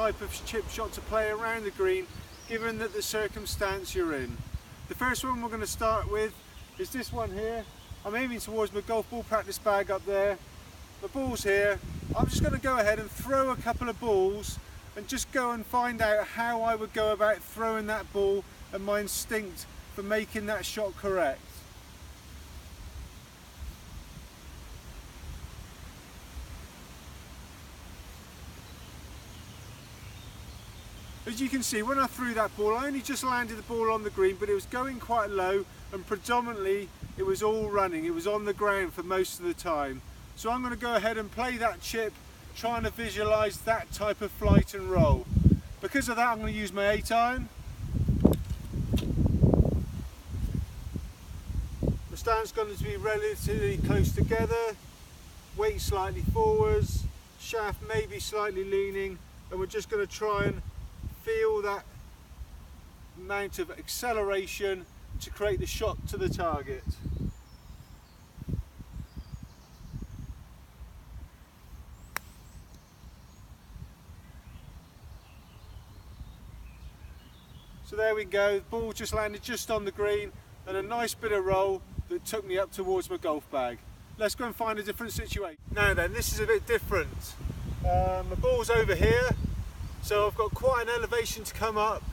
type of chip shot to play around the green, given that the circumstance you're in. The first one we're going to start with is this one here. I'm aiming towards my golf ball practice bag up there. My ball's here. I'm just going to go ahead and throw a couple of balls and just go and find out how I would go about throwing that ball and my instinct for making that shot correct. As you can see, when I threw that ball, I only just landed the ball on the green, but it was going quite low and predominantly it was all running. It was on the ground for most of the time. So I'm going to go ahead and play that chip, trying to visualise that type of flight and roll. Because of that, I'm going to use my 8-iron. The stand's going to be relatively close together, weight slightly forwards, shaft maybe slightly leaning, and we're just going to try and feel that amount of acceleration to create the shot to the target. So there we go, the ball just landed just on the green and a nice bit of roll that took me up towards my golf bag. Let's go and find a different situation. Now then, this is a bit different. My ball's over here, so I've got quite an elevation to come up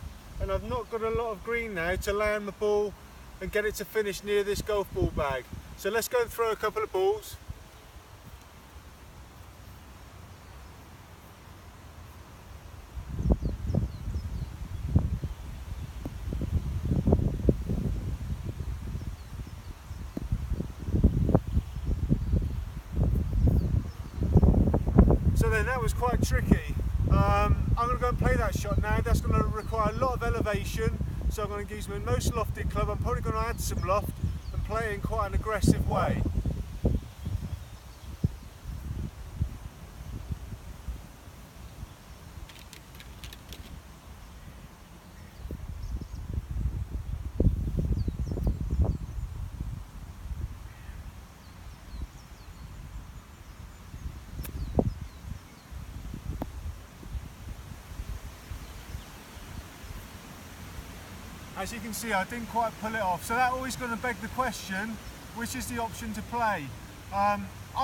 and I've not got a lot of green now to land the ball and get it to finish near this golf ball bag. So let's go and throw a couple of balls. So then that was quite tricky. I'm going to go and play that shot now. That's going to require a lot of elevation, so I'm going to use my most lofted club. I'm probably going to add some loft and play it in quite an aggressive way. As you can see, I didn't quite pull it off, so that always going to beg the question, which is the option to play. I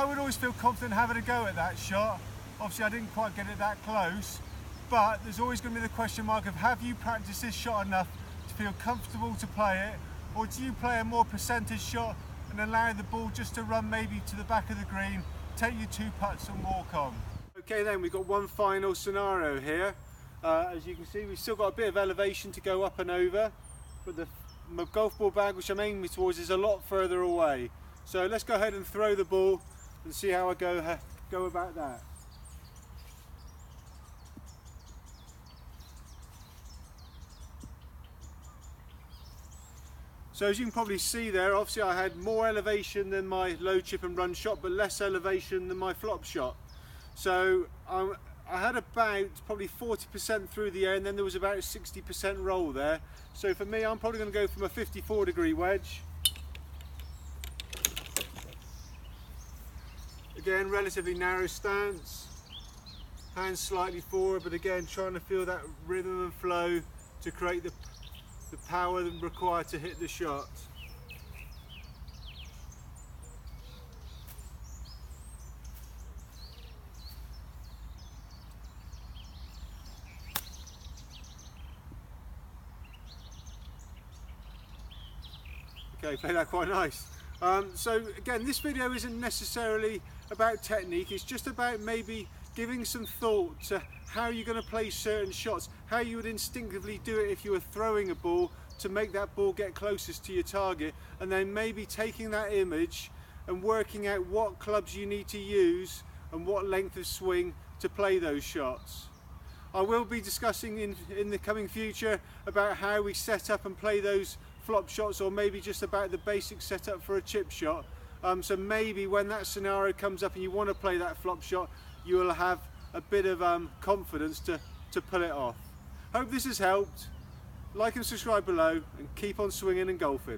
would always feel confident having a go at that shot. Obviously I didn't quite get it that close, but there's always going to be the question mark of, have you practiced this shot enough to feel comfortable to play it, or do you play a more percentage shot and allow the ball just to run maybe to the back of the green, take your 2 putts and walk on? Okay then, we've got one final scenario here. As you can see, we've still got a bit of elevation to go up and over, but my golf ball bag, which I'm aiming towards, is a lot further away. So let's go ahead and throw the ball and see how I go about that. So as you can probably see there, obviously I had more elevation than my low chip and run shot, but less elevation than my flop shot. So I had about probably 40% through the air, and then there was about a 60% roll there. So for me, I'm probably going to go from a 54-degree wedge. Again, relatively narrow stance, hands slightly forward, but again trying to feel that rhythm and flow to create the power required to hit the shot. Okay, played that quite nice. So again, this video isn't necessarily about technique, it's just about maybe giving some thought to how you're going to play certain shots, how you would instinctively do it if you were throwing a ball to make that ball get closest to your target, and then maybe taking that image and working out what clubs you need to use and what length of swing to play those shots. I will be discussing in the coming future about how we set up and play those flop shots, or maybe just about the basic setup for a chip shot. So maybe when that scenario comes up and you want to play that flop shot, you will have a bit of confidence to pull it off. Hope this has helped. Like and subscribe below, and keep on swinging and golfing.